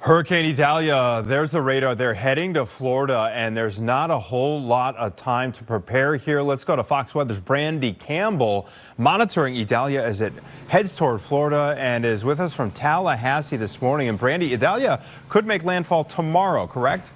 Hurricane Idalia, there's the radar. They're heading to Florida, and there's not a whole lot of time to prepare here. Let's go to Fox Weather's Brandy Campbell, monitoring Idalia as it heads toward Florida, and is with us from Tallahassee this morning. And Brandy, Idalia could make landfall tomorrow, correct?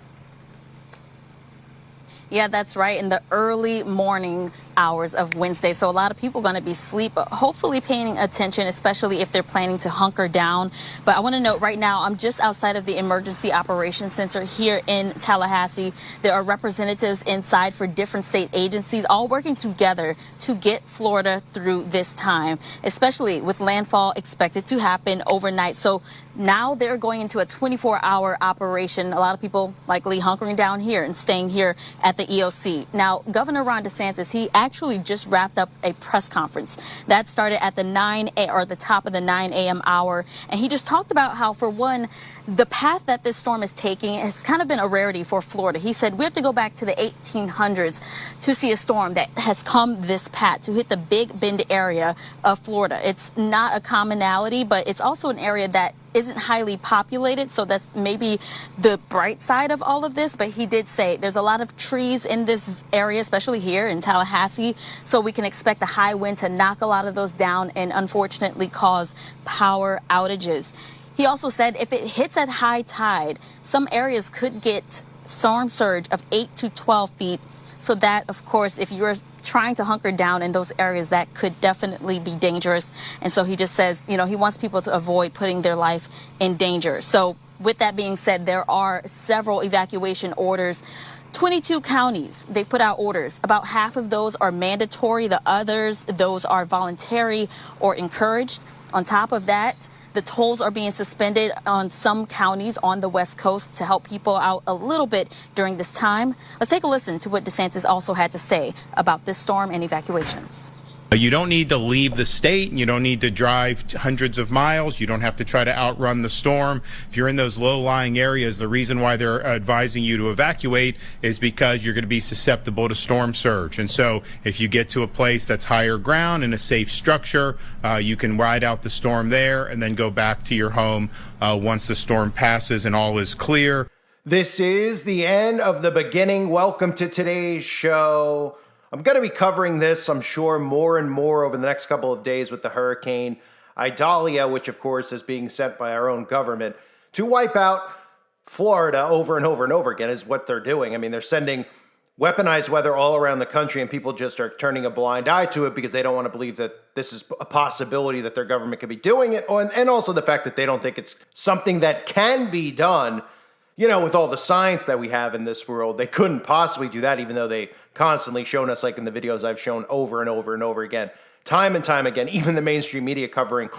Yeah, that's right, in the early morning hours of Wednesday. So a lot of people are going to be asleep, but hopefully paying attention, especially if they're planning to hunker down. But I want to note right now, I'm just outside of the Emergency Operations Center here in Tallahassee. There are representatives inside for different state agencies, all working together to get Florida through this time, especially with landfall expected to happen overnight. So now they're going into a 24-hour operation. A lot of people likely hunkering down here and staying here at the EOC. Now, Governor Ron DeSantis, he actually just wrapped up a press conference that started at the top of the 9 a.m. hour. And he just talked about how, for one, the path that this storm is taking has kind of been a rarity for Florida. He said we have to go back to the 1800s to see a storm that has come this path to hit the Big Bend area of Florida. It's not a commonality, but it's also an area that isn't highly populated, so that's maybe the bright side of all of this. But he did say there's a lot of trees in this area, especially here in Tallahassee, so we can expect the high wind to knock a lot of those down and unfortunately cause power outages. He also said if it hits at high tide, some areas could get storm surge of 8 to 12 feet. So that, of course, if you're trying to hunker down in those areas, that could definitely be dangerous. And so he just says, you know, he wants people to avoid putting their life in danger. So with that being said, there are several evacuation orders. 22 counties, they put out orders. About half of those are mandatory. The others, those are voluntary or encouraged. On top of that, the tolls are being suspended on some counties on the West Coast to help people out a little bit during this time. Let's take a listen to what DeSantis also had to say about this storm and evacuations. You don't need to leave the state, and you don't need to drive hundreds of miles. You don't have to try to outrun the storm. If you're in those low-lying areas, the reason why they're advising you to evacuate is because you're going to be susceptible to storm surge. And so if you get to a place that's higher ground and a safe structure, you can ride out the storm there and then go back to your home once the storm passes and all is clear. This is the end of the beginning. Welcome to today's show. I'm going to be covering this, I'm sure, more and more over the next couple of days with the Hurricane Idalia, which, of course, is being sent by our own government to wipe out Florida over and over and over again, is what they're doing. I mean, they're sending weaponized weather all around the country, and people just are turning a blind eye to it because they don't want to believe that this is a possibility that their government could be doing it, and also the fact that they don't think it's something that can be done. You know, with all the science that we have in this world, they couldn't possibly do that, even though they constantly shown us, like in the videos I've shown over and over and over again, time and time again, even the mainstream media covering,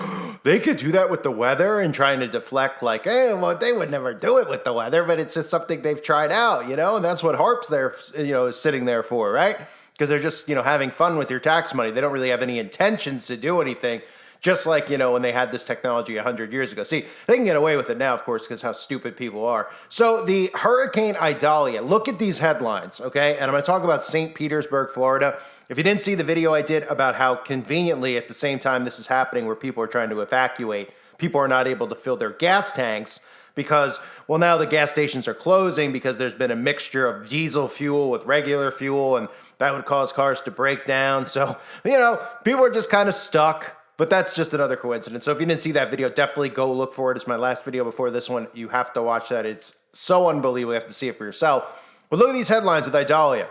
they could do that with the weather and trying to deflect like, hey, well, they would never do it with the weather, but it's just something they've tried out, you know, and that's what HARP's there, you know, is sitting there for, right? Because they're just, you know, having fun with your tax money. They don't really have any intentions to do anything. Just like, you know, when they had this technology 100 years ago. See, they can get away with it now, of course, because how stupid people are. So the Hurricane Idalia, look at these headlines, okay? And I'm going to talk about St. Petersburg, Florida. If you didn't see the video I did about how conveniently at the same time this is happening where people are trying to evacuate, people are not able to fill their gas tanks because, well, now the gas stations are closing because there's been a mixture of diesel fuel with regular fuel, and that would cause cars to break down. So, you know, people are just kind of stuck. But that's just another coincidence. So if you didn't see that video, definitely go look for it. It's my last video before this one. You have to watch that. It's so unbelievable. You have to see it for yourself. But look at these headlines with Idalia.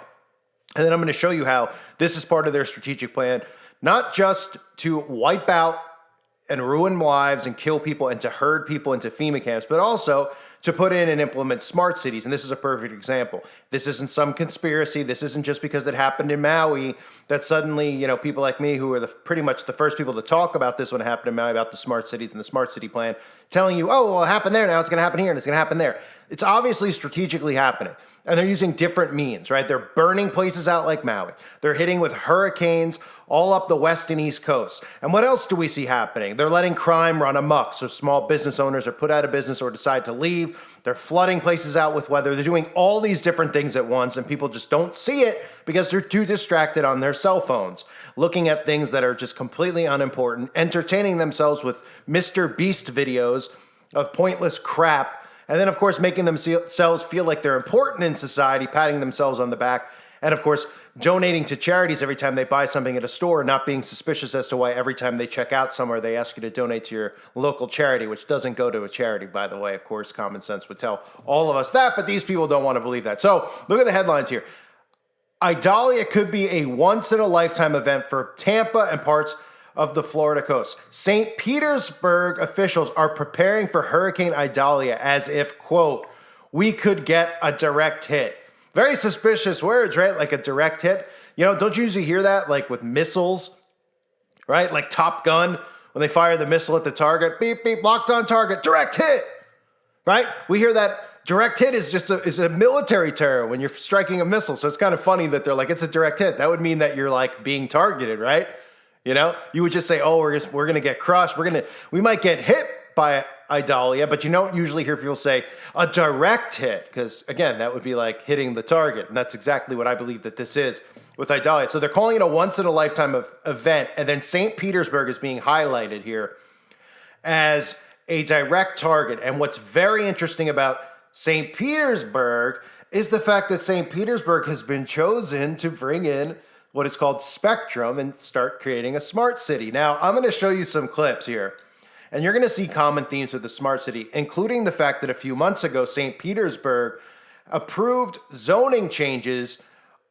And then I'm going to show you how this is part of their strategic plan, not just to wipe out and ruin lives and kill people and to herd people into FEMA camps, but also to put in and implement smart cities. And this is a perfect example. This isn't some conspiracy. This isn't just because it happened in Maui that suddenly, you know, people like me who are pretty much the first people to talk about this when it happened in Maui, about the smart cities and the smart city plan, telling you, oh, well, it happened there, now it's going to happen here, and it's going to happen there. It's obviously strategically happening. And they're using different means, right? They're burning places out like Maui. They're hitting with hurricanes all up the west and east coast. And what else do we see happening? They're letting crime run amok. So small business owners are put out of business or decide to leave. They're flooding places out with weather. They're doing all these different things at once, and people just don't see it because they're too distracted on their cell phones, looking at things that are just completely unimportant, entertaining themselves with Mr. Beast videos of pointless crap And then, of course, making themselves feel like they're important in society, patting themselves on the back. And, of course, donating to charities every time they buy something at a store, not being suspicious as to why every time they check out somewhere, they ask you to donate to your local charity, which doesn't go to a charity, by the way. Of course, common sense would tell all of us that, but these people don't want to believe that. So look at the headlines here. Idalia could be a once-in-a-lifetime event for Tampa and parts of the Florida coast. St. Petersburg officials are preparing for Hurricane Idalia as if, quote, we could get a direct hit. Very suspicious words, right? Like a direct hit. You know, don't you usually hear that like with missiles, right? Like Top Gun, when they fire the missile at the target, beep, beep, locked on target, direct hit, right? We hear that direct hit is just a military term when you're striking a missile. So it's kind of funny that they're like, it's a direct hit. That would mean that you're like being targeted, right? You know, you would just say, oh, we're going to get crushed. We might get hit by Idalia, but you don't usually hear people say a direct hit, because again, that would be like hitting the target. And that's exactly what I believe that this is with Idalia. So they're calling it a once in a lifetime event. And then St. Petersburg is being highlighted here as a direct target. And what's very interesting about St. Petersburg is the fact that St. Petersburg has been chosen to bring in what is called Spectrum and start creating a smart city. Now, I'm going to show you some clips here. And you're going to see common themes with the smart city, including the fact that a few months ago, St. Petersburg approved zoning changes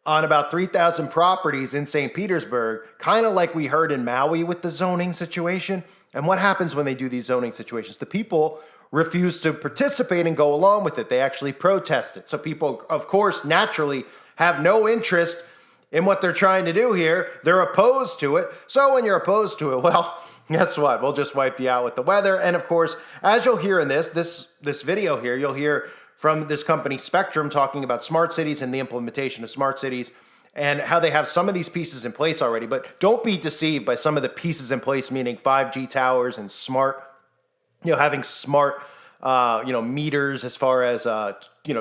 on about 3,000 properties in St. Petersburg, kind of like we heard in Maui with the zoning situation. And what happens when they do these zoning situations? The people refuse to participate and go along with it. They actually protest it. So people, of course, naturally have no interest in what they're trying to do here. They're opposed to it. So when you're opposed to it, well, guess what? We'll just wipe you out with the weather. And of course, as you'll hear in this video here, you'll hear from this company Spectrum talking about smart cities and the implementation of smart cities and how they have some of these pieces in place already. But don't be deceived by some of the pieces in place, meaning 5G towers and smart, having smart, meters as far as,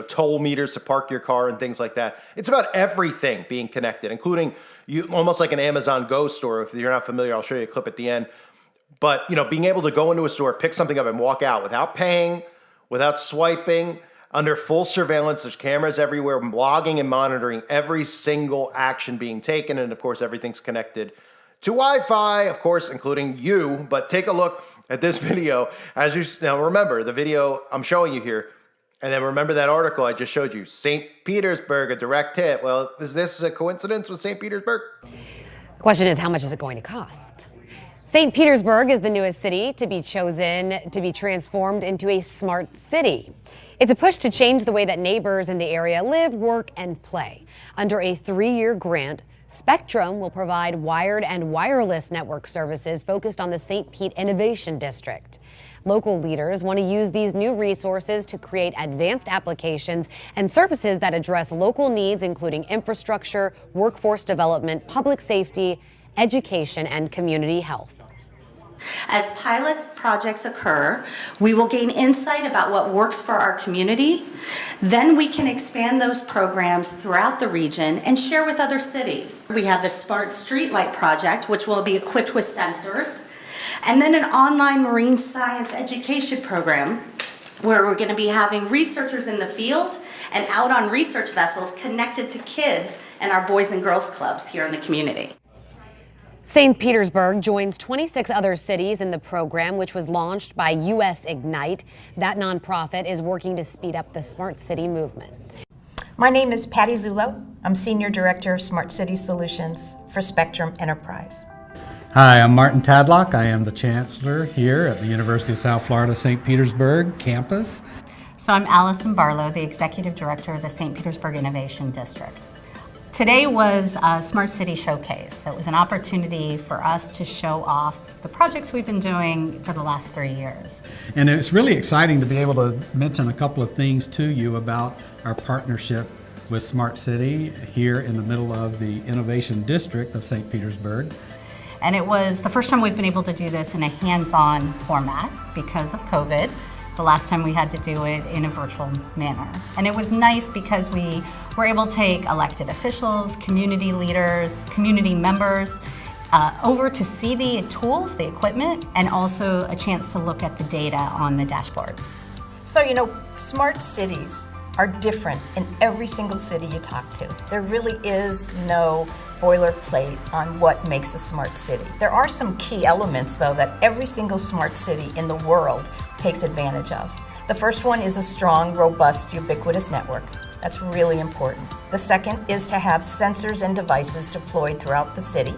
toll meters to park your car and things like that. It's about everything being connected, including almost like an Amazon Go store. If you're not familiar, I'll show you a clip at the end. But, being able to go into a store, pick something up and walk out without paying, without swiping, under full surveillance. There's cameras everywhere, logging and monitoring every single action being taken. And of course, everything's connected to Wi-Fi, of course, including you. But take a look at this video. Now remember, the video I'm showing you here, and then remember that article I just showed you, St. Petersburg, a direct hit. Well, is this a coincidence with St. Petersburg? The question is, how much is it going to cost? St. Petersburg is the newest city to be chosen to be transformed into a smart city. It's a push to change the way that neighbors in the area live, work, and play. Under a 3-year grant, Spectrum will provide wired and wireless network services focused on the St. Pete Innovation District. Local leaders want to use these new resources to create advanced applications and services that address local needs, including infrastructure, workforce development, public safety, education, and community health. As pilot projects occur, we will gain insight about what works for our community. Then we can expand those programs throughout the region and share with other cities. We have the Smart Streetlight Project, which will be equipped with sensors, and then an online marine science education program where we're going to be having researchers in the field and out on research vessels connected to kids and our Boys and Girls Clubs here in the community. St. Petersburg joins 26 other cities in the program, which was launched by US Ignite. That nonprofit is working to speed up the smart city movement. My name is Patty Zullo. I'm Senior Director of Smart City Solutions for Spectrum Enterprise. Hi, I'm Martin Tadlock. I am the Chancellor here at the University of South Florida St. Petersburg campus. So I'm Allison Barlow, the Executive Director of the St. Petersburg Innovation District. Today was a Smart City Showcase. So it was an opportunity for us to show off the projects we've been doing for the last 3 years. And it's really exciting to be able to mention a couple of things to you about our partnership with Smart City here in the middle of the Innovation District of St. Petersburg. And it was the first time we've been able to do this in a hands-on format because of COVID. The last time we had to do it in a virtual manner. And it was nice because we were able to take elected officials, community leaders, community members over to see the tools, the equipment, and also a chance to look at the data on the dashboards. So, smart cities are different in every single city you talk to. There really is no boilerplate on what makes a smart city. There are some key elements, though, that every single smart city in the world takes advantage of. The first one is a strong, robust, ubiquitous network. That's really important. The second is to have sensors and devices deployed throughout the city.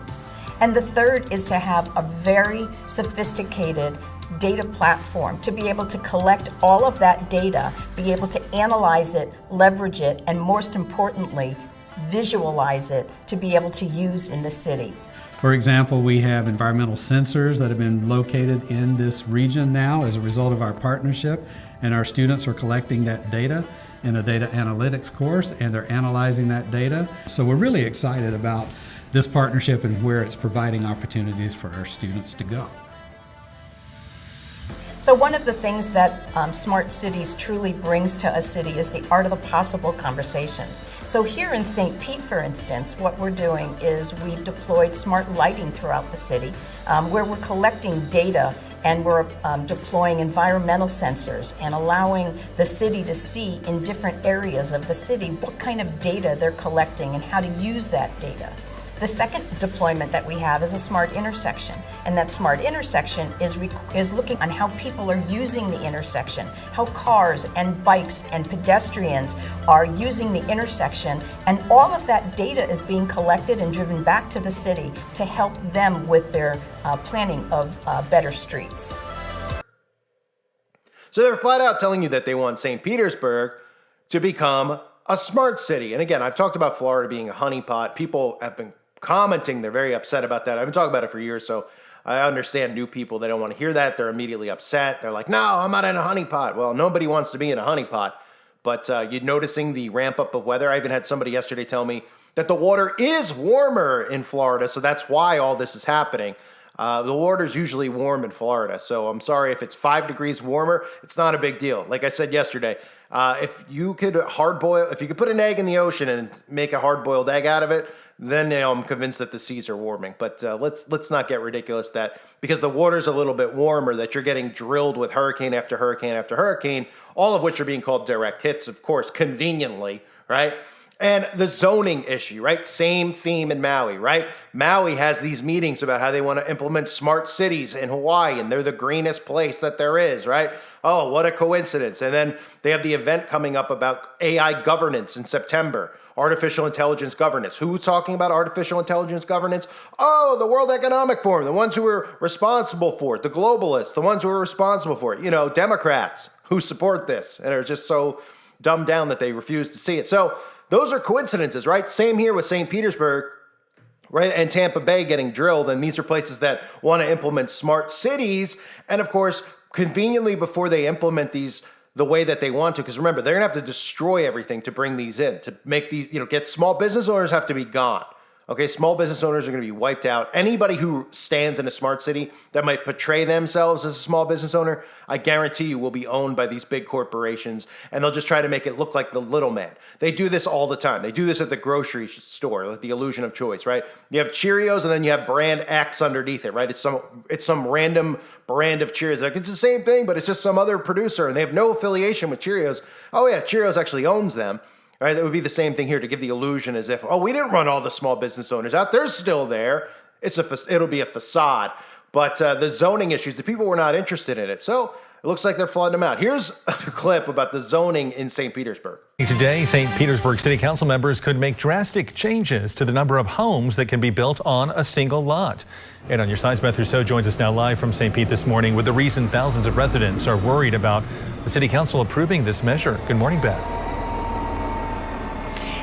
And the third is to have a very sophisticated data platform to be able to collect all of that data, be able to analyze it, leverage it, and most importantly, visualize it to be able to use in the city. For example, we have environmental sensors that have been located in this region now as a result of our partnership, and our students are collecting that data in a data analytics course, and they're analyzing that data. So we're really excited about this partnership and where it's providing opportunities for our students to go. So one of the things that Smart Cities truly brings to a city is the art of the possible conversations. So here in St. Pete, for instance, what we're doing is we've deployed smart lighting throughout the city, where we're collecting data and we're deploying environmental sensors and allowing the city to see in different areas of the city what kind of data they're collecting and how to use that data. The second deployment that we have is a smart intersection, and that smart intersection is looking on how people are using the intersection, how cars and bikes and pedestrians are using the intersection, and all of that data is being collected and driven back to the city to help them with their planning of better streets. So they're flat out telling you that they want St. Petersburg to become a smart city. And again, I've talked about Florida being a honeypot. People have been commenting, they're very upset about that. I've been talking about it for years, so I understand new people, they don't want to hear that. They're immediately upset. They're like, no, I'm not in a honeypot. Well, nobody wants to be in a honeypot, but you're noticing the ramp up of weather. I even had somebody yesterday tell me that the water is warmer in Florida, so that's why all this is happening. The water's usually warm in Florida, so I'm sorry if it's 5 degrees warmer, it's not a big deal. Like I said yesterday, if you could put an egg in the ocean and make a hard-boiled egg out of it, then I'm convinced that the seas are warming. But let's not get ridiculous that because the water's a little bit warmer that you're getting drilled with hurricane after hurricane after hurricane, all of which are being called direct hits, of course, conveniently, right? And the zoning issue, right? Same theme in Maui, right? Maui has these meetings about how they want to implement smart cities in Hawaii, and they're the greenest place that there is, right? Oh, what a coincidence. And then they have the event coming up about AI governance in September. Artificial intelligence governance. Who's talking about artificial intelligence governance? Oh, the World Economic Forum, the ones who are responsible for it, the globalists, the ones who are responsible for it, Democrats who support this and are just so dumbed down that they refuse to see it. So those are coincidences, right? Same here with St. Petersburg, right? And Tampa Bay getting drilled. And these are places that want to implement smart cities. And of course, conveniently before they implement these the way that they want to, because remember, they're going to have to destroy everything to bring these in, to make these, get small business owners have to be gone. Okay, small business owners are going to be wiped out. Anybody who stands in a smart city that might portray themselves as a small business owner, I guarantee you will be owned by these big corporations, and they'll just try to make it look like the little man. They do this all the time. They do this at the grocery store, like the illusion of choice, right? You have Cheerios, and then you have brand X underneath it, right? It's some random brand of Cheerios. Like, it's the same thing, but it's just some other producer, and they have no affiliation with Cheerios. Oh yeah, Cheerios actually owns them. Right, that would be the same thing here to give the illusion as if, we didn't run all the small business owners out. They're still there. It'll be a facade. But the zoning issues, the people were not interested in it. So it looks like they're flooding them out. Here's a clip about the zoning in St. Petersburg. Today, St. Petersburg City Council members could make drastic changes to the number of homes that can be built on a single lot. And on your sides, Beth Rousseau joins us now live from St. Pete this morning with the reason thousands of residents are worried about the City Council approving this measure. Good morning, Beth.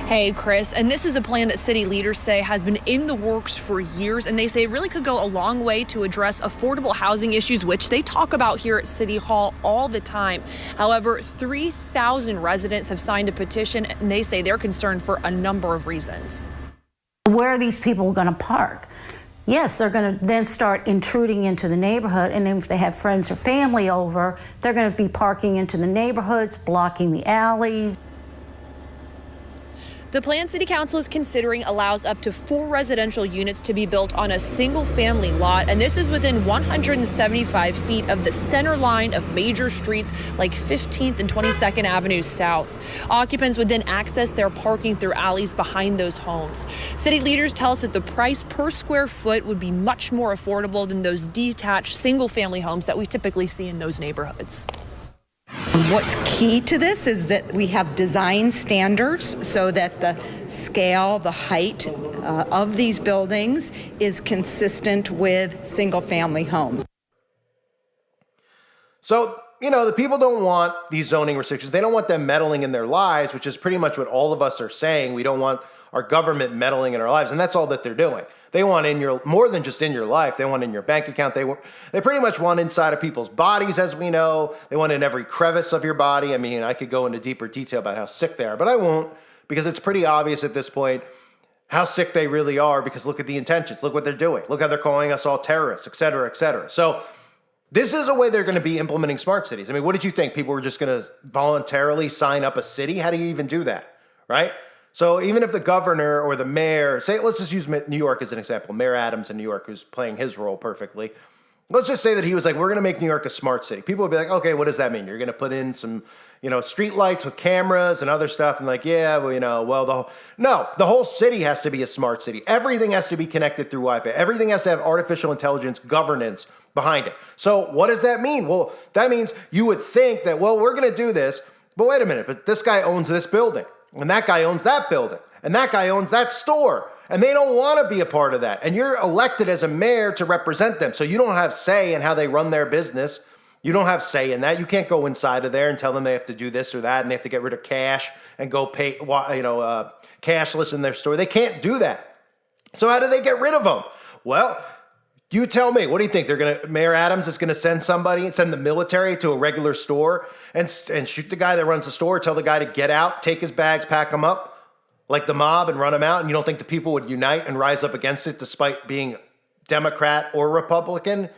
Hey, Chris, and this is a plan that city leaders say has been in the works for years, and they say it really could go a long way to address affordable housing issues, which they talk about here at City Hall all the time. However, 3,000 residents have signed a petition, and they say they're concerned for a number of reasons. Where are these people going to park? Yes, they're going to then start intruding into the neighborhood, and then if they have friends or family over, they're going to be parking into the neighborhoods, blocking the alleys. The plan City Council is considering allows up to 4 residential units to be built on a single family lot, and this is within 175 feet of the center line of major streets like 15th and 22nd Avenue South. Occupants would then access their parking through alleys behind those homes. City leaders tell us that the price per square foot would be much more affordable than those detached single family homes that we typically see in those neighborhoods. What's key to this is that we have design standards so that the scale, the height of these buildings is consistent with single-family homes. So, the people don't want these zoning restrictions. They don't want them meddling in their lives, which is pretty much what all of us are saying. We don't want our government meddling in our lives, and that's all that they're doing. They want more than just in your life. They want in your bank account. They pretty much want inside of people's bodies, as we know. They want in every crevice of your body. I mean, I could go into deeper detail about how sick they are, but I won't, because it's pretty obvious at this point how sick they really are, because look at the intentions. Look what they're doing. Look how they're calling us all terrorists, et cetera, et cetera. So this is a way they're going to be implementing smart cities. I mean, what did you think? People were just going to voluntarily sign up a city? How do you even do that, right? So even if the governor or the mayor, let's just use New York as an example, Mayor Adams in New York, who's playing his role perfectly. Let's just say that he was like, we're going to make New York a smart city. People would be like, okay, what does that mean? You're going to put in some, street lights with cameras and other stuff. And like, yeah, well, the whole city has to be a smart city. Everything has to be connected through Wi-Fi. Everything has to have artificial intelligence governance behind it. So what does that mean? Well, that means you would think that, well, we're going to do this, but wait a minute, but this guy owns this building. And that guy owns that building. And that guy owns that store. And they don't want to be a part of that. And you're elected as a mayor to represent them. So you don't have say in how they run their business. You don't have say in that. You can't go inside of there and tell them they have to do this or that and they have to get rid of cash and go pay, cashless in their store. They can't do that. So how do they get rid of them? Well, you tell me. What do you think? Mayor Adams is going to send the military to a regular store and shoot the guy that runs the store, tell the guy to get out, take his bags, pack them up like the mob and run them out? And you don't think the people would unite and rise up against it despite being Democrat or Republican?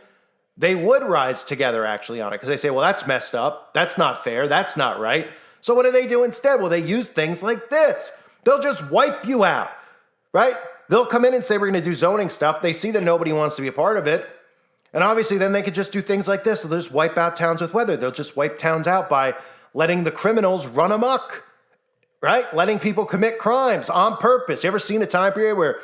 They would rise together actually on it because they say, well, that's messed up. That's not fair. That's not right. So what do they do instead? Well, they use things like this. They'll just wipe you out, right? They'll come in and say, we're going to do zoning stuff. They see that nobody wants to be a part of it. And obviously then they could just do things like this. They'll just wipe out towns with weather. They'll just wipe towns out by letting the criminals run amok, right? Letting people commit crimes on purpose. You ever seen a time period where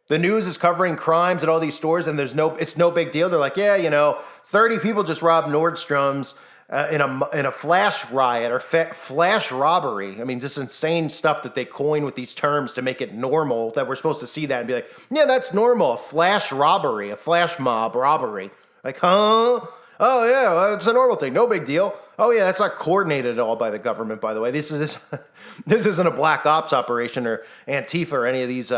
the news is covering crimes at all these stores and it's no big deal? They're like, 30 people just robbed Nordstrom's in a flash riot or flash robbery. I mean, this insane stuff that they coin with these terms to make it normal, that we're supposed to see that and be like, yeah, that's normal. A flash robbery, a flash mob robbery. Like, huh? Oh, yeah, well, it's a normal thing. No big deal. Oh, yeah, that's not coordinated at all by the government, by the way. This isn't a black ops operation or Antifa or any of these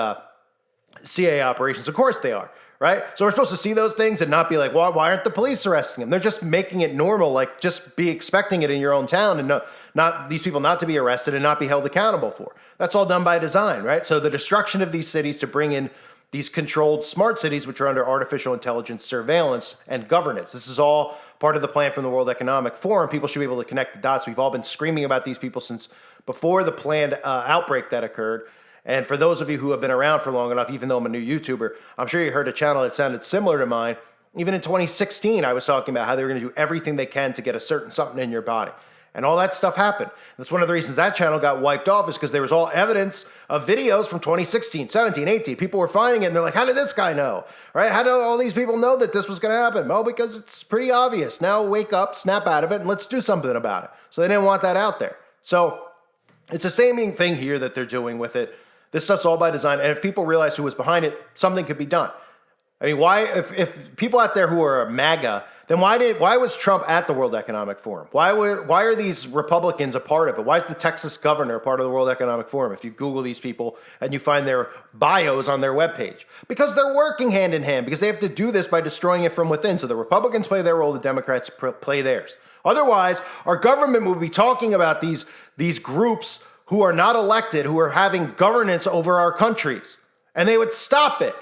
CIA operations. Of course they are. Right? So we're supposed to see those things and not be like, well, why aren't the police arresting them? They're just making it normal, like just be expecting it in your own town and not these people not to be arrested and not be held accountable for. That's all done by design, right? So the destruction of these cities to bring in these controlled smart cities, which are under artificial intelligence surveillance and governance. This is all part of the plan from the World Economic Forum. People should be able to connect the dots. We've all been screaming about these people since before the planned outbreak that occurred. And for those of you who have been around for long enough, even though I'm a new YouTuber, I'm sure you heard a channel that sounded similar to mine. Even in 2016, I was talking about how they were going to do everything they can to get a certain something in your body. And all that stuff happened. That's one of the reasons that channel got wiped off, is because there was all evidence of videos from 2016, 17, 18. People were finding it and they're like, how did this guy know? Right? How did all these people know that this was going to happen? Well, because it's pretty obvious. Now wake up, snap out of it, and let's do something about it. So they didn't want that out there. So it's the same thing here that they're doing with it. This stuff's all by design, and if people realize who was behind it, something could be done. I mean, why, if people out there who are MAGA, then why was Trump at the World Economic Forum? Why are these Republicans a part of it? Why is the Texas governor a part of the World Economic Forum? If you Google these people and you find their bios on their webpage, because they're working hand in hand, because they have to do this by destroying it from within. So the Republicans play their role, the Democrats play theirs. Otherwise, our government would be talking about these groups who are not elected, who are having governance over our countries, and they would stop it.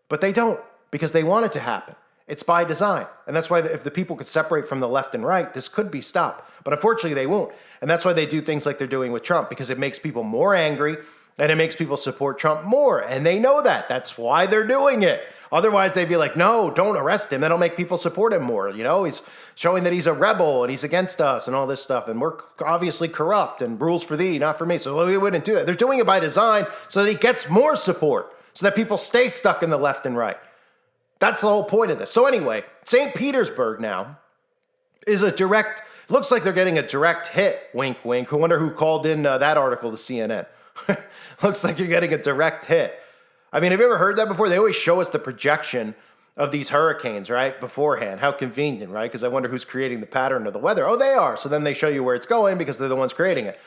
But they don't, because they want it to happen. It's by design. And that's why if the people could separate from the left and right, this could be stopped. But unfortunately, they won't. And that's why they do things like they're doing with Trump, because it makes people more angry. And it makes people support Trump more. And they know that. That's why they're doing it. Otherwise, they'd be like, no, don't arrest him. That'll make people support him more. You know, he's showing that he's a rebel and he's against us and all this stuff. And we're obviously corrupt and rules for thee, not for me. So we wouldn't do that. They're doing it by design so that he gets more support, so that people stay stuck in the left and right. That's the whole point of this. So anyway, St. Petersburg now is looks like they're getting a direct hit, wink, wink. I wonder who called in that article to CNN. Looks like you're getting a direct hit. I mean, have you ever heard that before? They always show us the projection of these hurricanes, right? Beforehand. How convenient, right? Because I wonder who's creating the pattern of the weather. Oh, they are. So then they show you where it's going because they're the ones creating it.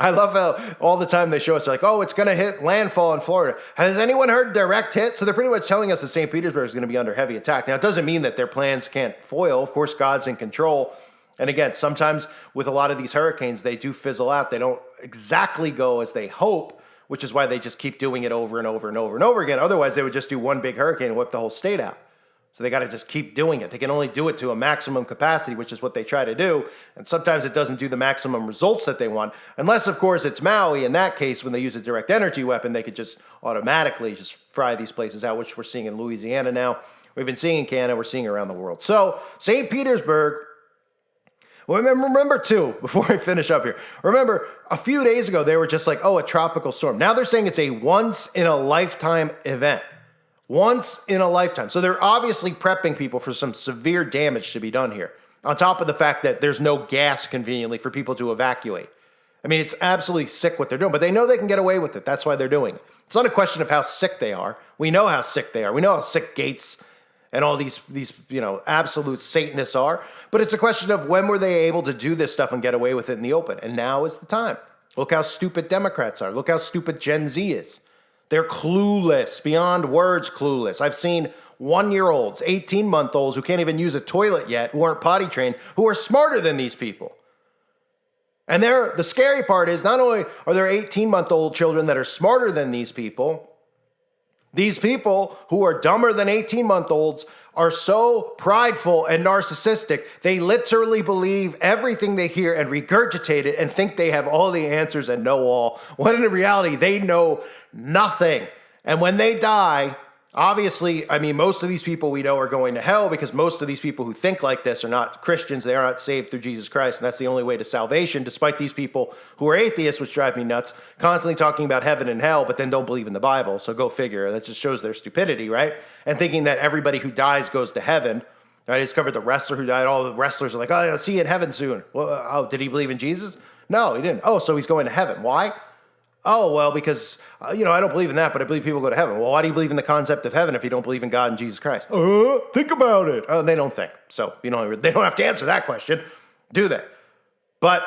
I love how all the time they show us like, oh, it's going to hit landfall in Florida. Has anyone heard direct hit? So they're pretty much telling us that St. Petersburg is going to be under heavy attack. Now, it doesn't mean that their plans can't foil. Of course, God's in control. And again, sometimes with a lot of these hurricanes, they do fizzle out. They don't exactly go as they hope, which is why they just keep doing it over and over and over and over again. Otherwise, they would just do one big hurricane and whip the whole state out. So they got to just keep doing it. They can only do it to a maximum capacity, which is what they try to do. And sometimes it doesn't do the maximum results that they want. Unless, of course, it's Maui. In that case, when they use a direct energy weapon, they could just automatically just fry these places out, which we're seeing in Louisiana now. We've been seeing in Canada. We're seeing around the world. So St. Petersburg. Well, remember too, before I finish up here, remember a few days ago, they were just like, oh, a tropical storm. Now they're saying it's a once-in-a-lifetime event. Once in a lifetime. So they're obviously prepping people for some severe damage to be done here. On top of the fact that there's no gas conveniently for people to evacuate. I mean, it's absolutely sick what they're doing, but they know they can get away with it. That's why they're doing it. It's not a question of how sick they are. We know how sick they are. We know how sick Gates and all these absolute Satanists are. But it's a question of when were they able to do this stuff and get away with it in the open? And now is the time. Look how stupid Democrats are. Look how stupid Gen Z is. They're clueless, beyond words clueless. I've seen 1-year-olds, 18-month-olds who can't even use a toilet yet, who aren't potty trained, who are smarter than these people. And the scary part is not only are there 18-month-old children that are smarter than these people who are dumber than 18-month-olds are so prideful and narcissistic, they literally believe everything they hear and regurgitate it and think they have all the answers and know all, when in reality, they know nothing. And when they die, obviously, I mean, most of these people we know are going to hell because most of these people who think like this are not Christians. They are not saved through Jesus Christ, and that's the only way to salvation, despite these people who are atheists, which drive me nuts, constantly talking about heaven and hell, but then don't believe in the Bible. So go figure. That just shows their stupidity, right? And thinking that everybody who dies goes to heaven. I discovered the wrestler who died. All the wrestlers are like, oh, I'll see you in heaven soon. Well, did he believe in Jesus? No, he didn't. Oh, so he's going to heaven. Why? Oh, well, because, I don't believe in that, but I believe people go to heaven. Well, why do you believe in the concept of heaven if you don't believe in God and Jesus Christ? Think about it. They don't think. So, they don't have to answer that question, do they? But,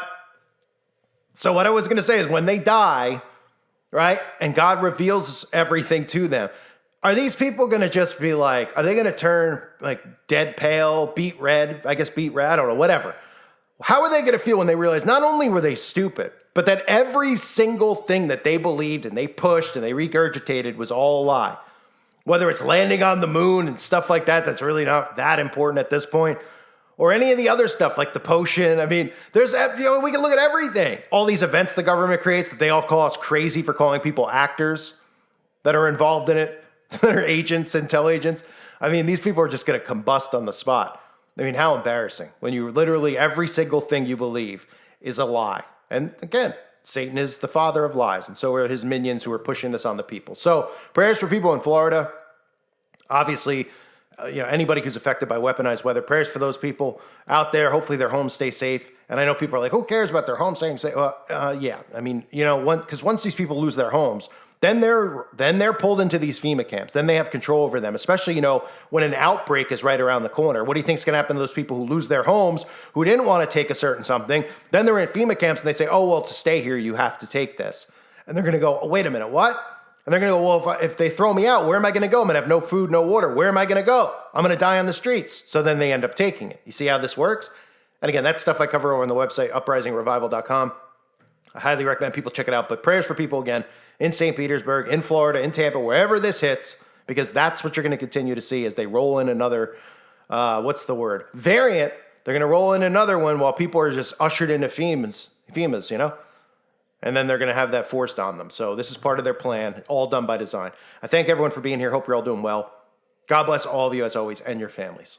so what I was going to say is when they die, right, and God reveals everything to them, are these people going to just be like, are they going to turn like dead pale, beet red, I don't know, whatever. How are they going to feel when they realize not only were they stupid, but that every single thing that they believed and they pushed and they regurgitated was all a lie? Whether it's landing on the moon and stuff like that, that's really not that important at this point, or any of the other stuff like the potion. I mean, we can look at everything. All these events the government creates that they all call us crazy for calling people actors that are involved in it, that are agents, intel agents. I mean, these people are just going to combust on the spot. I mean, how embarrassing when you literally every single thing you believe is a lie. And again, Satan is the father of lies, and so are his minions who are pushing this on the people. So prayers for people in Florida. Obviously, anybody who's affected by weaponized weather, prayers for those people out there. Hopefully their homes stay safe. And I know people are like, who cares about their homes staying safe? Yeah. I mean, because once these people lose their homes, then they're pulled into these FEMA camps. Then they have control over them, especially, when an outbreak is right around the corner. What do you think is going to happen to those people who lose their homes, who didn't want to take a certain something? Then they're in FEMA camps and they say, oh, well, to stay here, you have to take this. And they're going to go, oh, wait a minute, what? And they're going to go, well, if they throw me out, where am I going to go? I'm going to have no food, no water. Where am I going to go? I'm going to die on the streets. So then they end up taking it. You see how this works? And again, that's stuff I cover over on the website, uprisingrevival.com. I highly recommend people check it out. But prayers for people, again, in St. Petersburg, in Florida, in Tampa, wherever this hits, because that's what you're going to continue to see as they roll in another, variant. They're going to roll in another one while people are just ushered into FEMAs, And then they're going to have that forced on them. So this is part of their plan, all done by design. I thank everyone for being here. Hope you're all doing well. God bless all of you as always and your families.